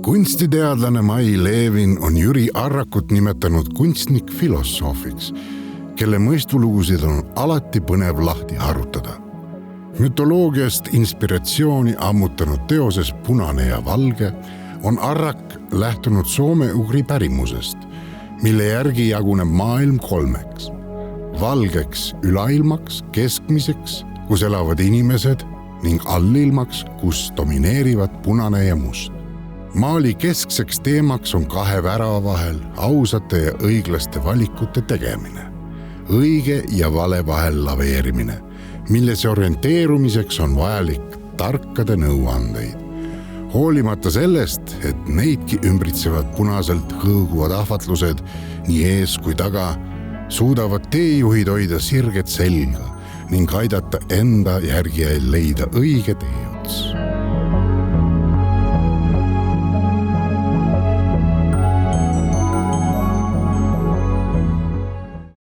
Kunstiteadlane Mai Levin on Jüri Arrakut nimetanud kunstnik-filosoofiks, kelle mõistulugusid on alati põnev lahti harutada. Mütoloogiast inspiratsiooni ammutanud teoses Punane ja valge on Arrak lähtunud soome-ugri pärimusest, mille järgi jaguneb maailm kolmeks. Valgeks ülailmaks, keskmiseks, kus elavad inimesed, ning allilmaks, kus domineerivad punane ja must. Maali keskseks teemaks on kahe värava vahel ausate ja õiglaste valikute tegemine, õige ja vale vahel laveerimine, milles orienteerumiseks on vajalik tarkade nõuandeid. Hoolimata sellest, et neidki ümbritsevad punaselt hõõguvad ahvatlused nii ees kui taga, suudavad teejuhid hoida sirget selga ning aidata enda järgijail leida õige teeots.